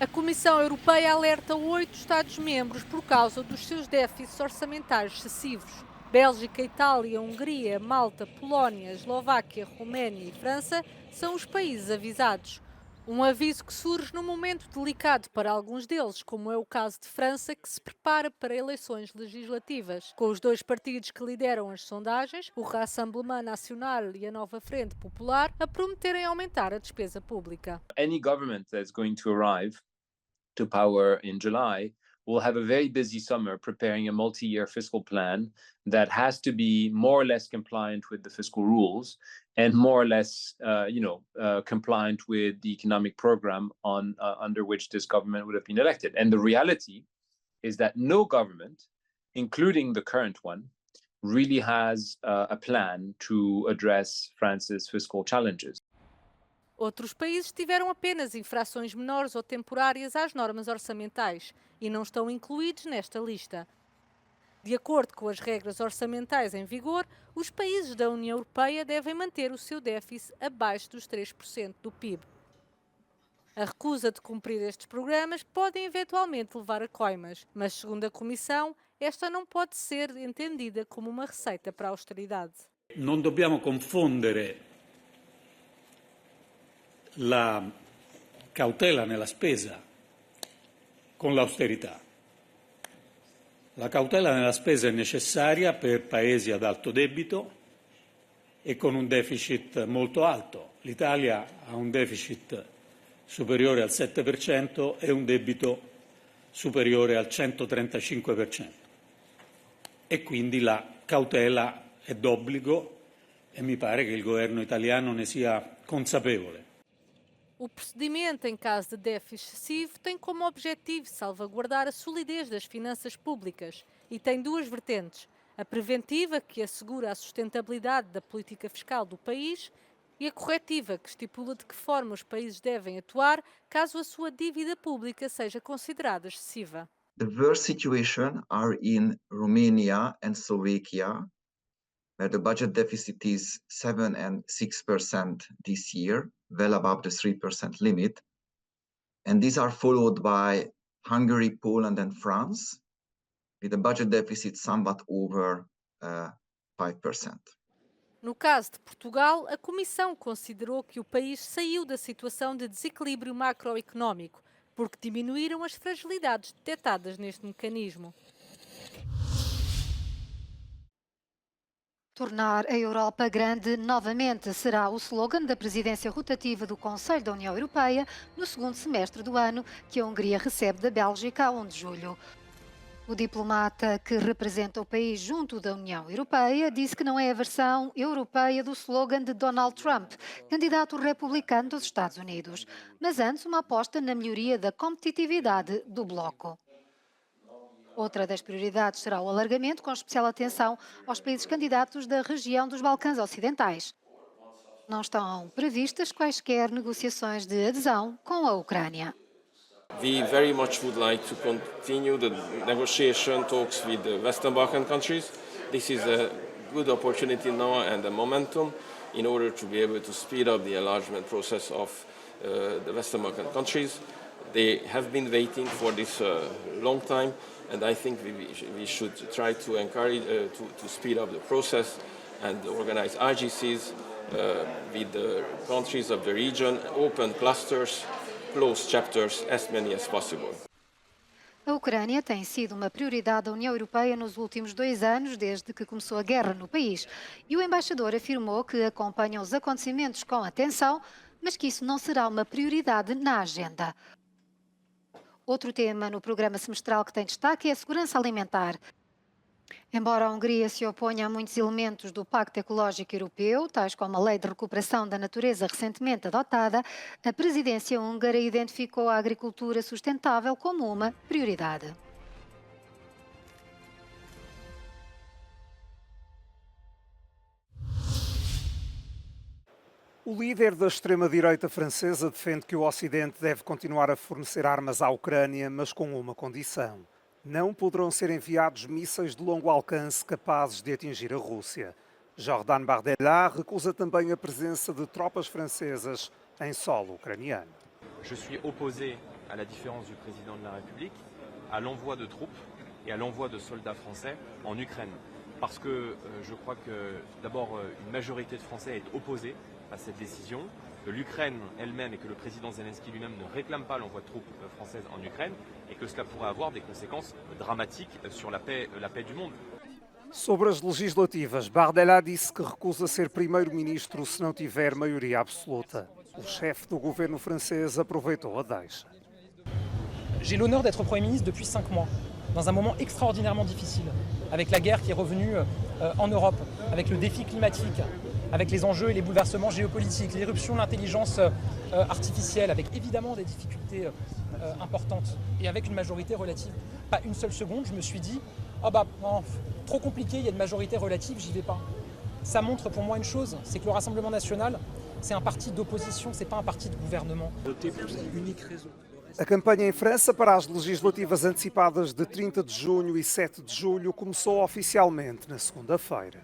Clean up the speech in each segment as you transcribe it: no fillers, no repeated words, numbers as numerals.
A Comissão Europeia alerta 8 Estados-membros por causa dos seus déficits orçamentais excessivos. Bélgica, Itália, Hungria, Malta, Polónia, Eslováquia, Roménia e França são os países avisados. Um aviso que surge num momento delicado para alguns deles, como é o caso de França, que se prepara para eleições legislativas. Com os dois partidos que lideram as sondagens, o Rassemblement National e a Nova Frente Popular, a prometerem aumentar a despesa pública. Any government that's going to arrive to power in July will have a very busy summer preparing a multi-year fiscal plan that has to be more or less compliant with the fiscal rules and more or less, compliant with the economic program under which this government would have been elected. And the reality is that no government, including the current one, really has a plan to address France's fiscal challenges. Outros países tiveram apenas infrações menores ou temporárias às normas orçamentais e não estão incluídos nesta lista. De acordo com as regras orçamentais em vigor, os países da União Europeia devem manter o seu déficit abaixo dos 3% do PIB. A recusa de cumprir estes programas pode eventualmente levar a coimas, mas, segundo a Comissão, esta não pode ser entendida como uma receita para a austeridade. Non dobbiamo confondere la cautela nella spesa con l'austerità. La cautela nella spesa è necessaria per paesi ad alto debito e con un deficit molto alto. L'Italia ha un deficit superiore al 7% e un debito superiore al 135%. E quindi la cautela è d'obbligo e mi pare che il governo italiano ne sia consapevole. O procedimento em caso de déficit excessivo tem como objetivo salvaguardar a solidez das finanças públicas e tem duas vertentes: a preventiva, que assegura a sustentabilidade da política fiscal do país, e a corretiva, que estipula de que forma os países devem atuar caso a sua dívida pública seja considerada excessiva. The worst situation are in Romania and Slovakia, where the budget deficit is 7 and 6% this year, well above the 3% limit. And these are followed by Hungary, Poland, and France, with a budget deficit somewhat over 5%. No caso de Portugal, a Comissão considerou que o país saiu da situação de desequilíbrio macroeconómico, porque diminuíram as fragilidades detectadas neste mecanismo. Tornar a Europa grande novamente será o slogan da presidência rotativa do Conselho da União Europeia no segundo semestre do ano, que a Hungria recebe da Bélgica a 1 de julho. O diplomata que representa o país junto da União Europeia disse que não é a versão europeia do slogan de Donald Trump, candidato republicano dos Estados Unidos, mas antes uma aposta na melhoria da competitividade do bloco. Outra das prioridades será o alargamento, com especial atenção aos países candidatos da região dos Balcãs Ocidentais. Não estão previstas quaisquer negociações de adesão com a Ucrânia. We very much would like to continue the negotiation talks with the Western Balkan countries. This is a good opportunity now and a momentum in order to be able to speed up the enlargement process of the Western Balkan countries. They have been waiting for this long time, and I think we should try to encourage to speed up the process and organize IGCs with the countries of the region, open clusters, close chapters, as many as possible. A Ucrânia tem sido uma prioridade da União Europeia nos últimos 2 anos, desde que começou a guerra no país. E o embaixador afirmou que acompanham os acontecimentos com atenção, mas que isso não será uma prioridade na agenda. Outro tema no programa semestral que tem destaque é a segurança alimentar. Embora a Hungria se oponha a muitos elementos do Pacto Ecológico Europeu, tais como a Lei de Recuperação da Natureza recentemente adotada, a presidência húngara identificou a agricultura sustentável como uma prioridade. O líder da extrema-direita francesa defende que o Ocidente deve continuar a fornecer armas à Ucrânia, mas com uma condição: não poderão ser enviados mísseis de longo alcance capazes de atingir a Rússia. Jordan Bardella recusa também a presença de tropas francesas em solo ucraniano. je suis opposé, à la différence du président de la République, à l'envoi de troupes et à l'envoi de soldats français en Ukraine. Parce que je crois que d'abord une majorité de Français est opposée à cette décision, que l'Ukraine elle-même et que le président Zelensky lui-même ne réclament pas l'envoi de troupes françaises en Ukraine et que cela pourrait avoir des conséquences dramatiques sur la paix du monde. Sobre as legislativas, Bardella disse que recusa ser primeiro-ministro se não tiver maioria absoluta. O chefe do governo francês aproveitou a deixa. J'ai l'honneur d'être Premier ministre depuis 5 mois, dans un moment extraordinairement difficile, avec la guerre qui est revenue en Europe, avec le défi climatique, avec les enjeux et les bouleversements géopolitiques, l'éruption de l'intelligence artificielle, avec évidemment des difficultés importantes, et avec une majorité relative. Pas une seule seconde, je me suis dit « Ah bah, non, trop compliqué, il y a une majorité relative, j'y vais pas ». Ça montre pour moi une chose, c'est que le Rassemblement National, c'est un parti d'opposition, c'est pas un parti de gouvernement. A campanha em França para as legislativas antecipadas de 30 de junho e 7 de julho começou oficialmente na segunda-feira.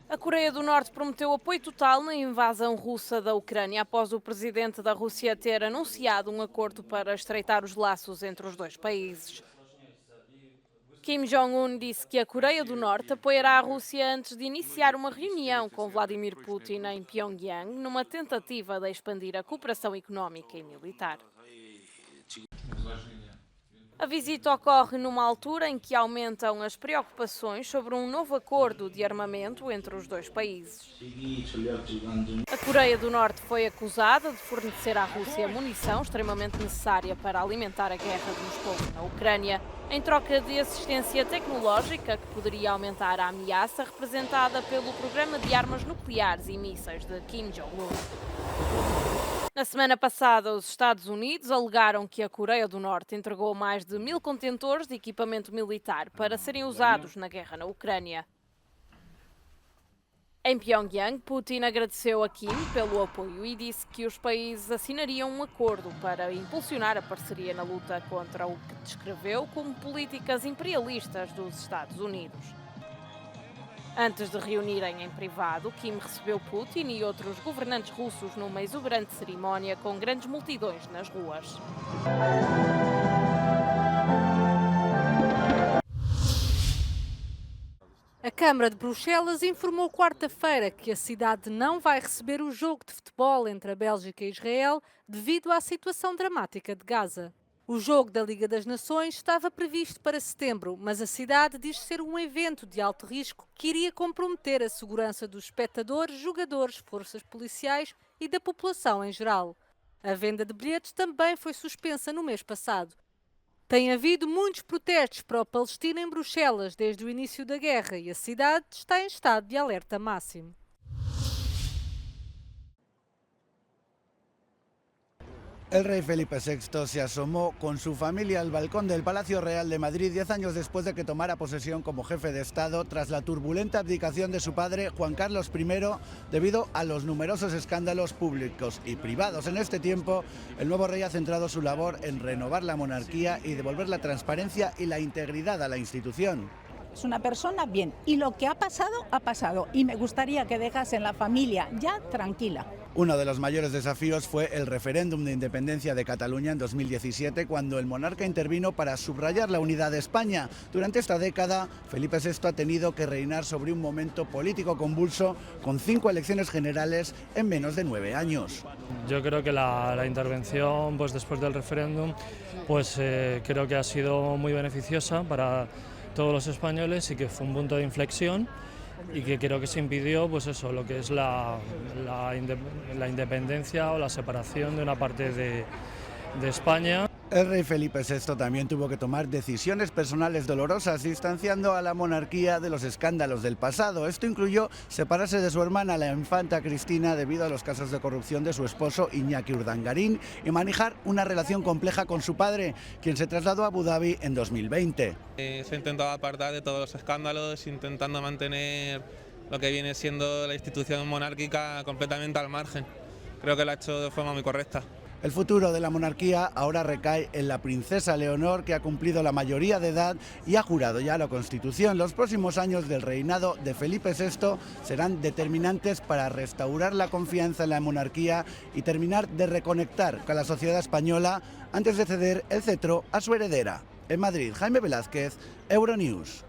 A Coreia do Norte prometeu apoio total na invasão russa da Ucrânia após o presidente da Rússia ter anunciado um acordo para estreitar os laços entre os dois países. Kim Jong-un disse que a Coreia do Norte apoiará a Rússia antes de iniciar uma reunião com Vladimir Putin em Pyongyang, numa tentativa de expandir a cooperação económica e militar. A visita ocorre numa altura em que aumentam as preocupações sobre um novo acordo de armamento entre os dois países. A Coreia do Norte foi acusada de fornecer à Rússia munição extremamente necessária para alimentar a guerra de Moscou na Ucrânia, em troca de assistência tecnológica que poderia aumentar a ameaça representada pelo programa de armas nucleares e mísseis de Kim Jong-un. Na semana passada, os Estados Unidos alegaram que a Coreia do Norte entregou mais de 1000 contentores de equipamento militar para serem usados na guerra na Ucrânia. Em Pyongyang, Putin agradeceu a Kim pelo apoio e disse que os países assinariam um acordo para impulsionar a parceria na luta contra o que descreveu como políticas imperialistas dos Estados Unidos. Antes de reunirem em privado, Kim recebeu Putin e outros governantes russos numa exuberante cerimónia com grandes multidões nas ruas. A Câmara de Bruxelas informou quarta-feira que a cidade não vai receber o jogo de futebol entre a Bélgica e Israel devido à situação dramática de Gaza. O jogo da Liga das Nações estava previsto para setembro, mas a cidade diz ser um evento de alto risco que iria comprometer a segurança dos espectadores, jogadores, forças policiais e da população em geral. A venda de bilhetes também foi suspensa no mês passado. Tem havido muitos protestos pró-Palestina em Bruxelas desde o início da guerra e a cidade está em estado de alerta máximo. El rey Felipe VI se asomó con su familia al balcón del Palacio Real de Madrid 10 años después de que tomara posesión como jefe de Estado tras la turbulenta abdicación de su padre Juan Carlos I debido a los numerosos escándalos públicos y privados. En este tiempo, el nuevo rey ha centrado su labor en renovar la monarquía y devolver la transparencia y la integridad a la institución. Es una persona bien y lo que ha pasado y me gustaría que dejasen la familia ya tranquila. Uno de los mayores desafíos fue el referéndum de independencia de Cataluña en 2017, cuando el monarca intervino para subrayar la unidad de España. Durante esta década, Felipe VI ha tenido que reinar sobre un momento político convulso, con 5 elecciones generales en menos de 9 años. Yo creo que la intervención después del referéndum creo que ha sido muy beneficiosa para todos los españoles y que fue un punto de inflexión y que creo que se impidió lo que es la independencia o la separación de una parte de España. El rey Felipe VI también tuvo que tomar decisiones personales dolorosas, distanciando a la monarquía de los escándalos del pasado. Esto incluyó separarse de su hermana, la infanta Cristina, debido a los casos de corrupción de su esposo Iñaki Urdangarín, y manejar una relación compleja con su padre, quien se trasladó a Abu Dhabi en 2020. Se ha intentado apartar de todos los escándalos, intentando mantener lo que viene siendo la institución monárquica completamente al margen. Creo que lo ha hecho de forma muy correcta. El futuro de la monarquía ahora recae en la princesa Leonor, que ha cumplido la mayoría de edad y ha jurado ya la Constitución. Los próximos años del reinado de Felipe VI serán determinantes para restaurar la confianza en la monarquía y terminar de reconectar con la sociedad española antes de ceder el cetro a su heredera. En Madrid, Jaime Velázquez, Euronews.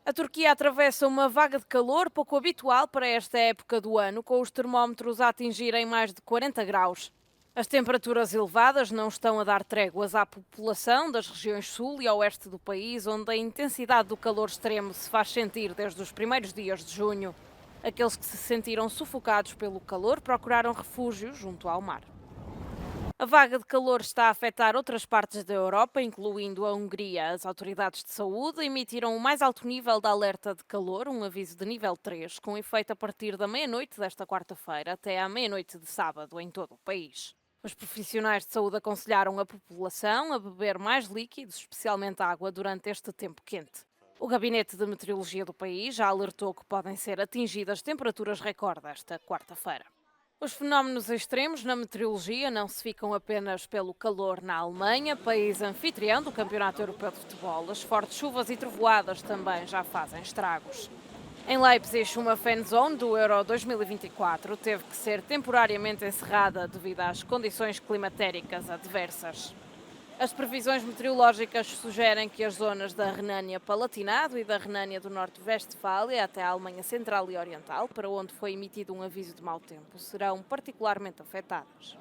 A Turquia atravessa uma vaga de calor pouco habitual para esta época do ano, com os termómetros a atingirem mais de 40 graus. As temperaturas elevadas não estão a dar tréguas à população das regiões sul e oeste do país, onde a intensidade do calor extremo se faz sentir desde os primeiros dias de junho. Aqueles que se sentiram sufocados pelo calor procuraram refúgio junto ao mar. A vaga de calor está a afetar outras partes da Europa, incluindo a Hungria. As autoridades de saúde emitiram o mais alto nível de alerta de calor, um aviso de nível 3, com efeito a partir da meia-noite desta quarta-feira até à meia-noite de sábado em todo o país. Os profissionais de saúde aconselharam a população a beber mais líquidos, especialmente água, durante este tempo quente. O Gabinete de Meteorologia do país já alertou que podem ser atingidas temperaturas recorde esta quarta-feira. Os fenómenos extremos na meteorologia não se ficam apenas pelo calor na Alemanha, país anfitrião do Campeonato Europeu de Futebol. As fortes chuvas e trovoadas também já fazem estragos. Em Leipzig, uma fan zone do Euro 2024 teve que ser temporariamente encerrada devido às condições climatéricas adversas. As previsões meteorológicas sugerem que as zonas da Renânia-Palatinado e da Renânia do Norte-Westfália até a Alemanha Central e Oriental, para onde foi emitido um aviso de mau tempo, serão particularmente afetadas.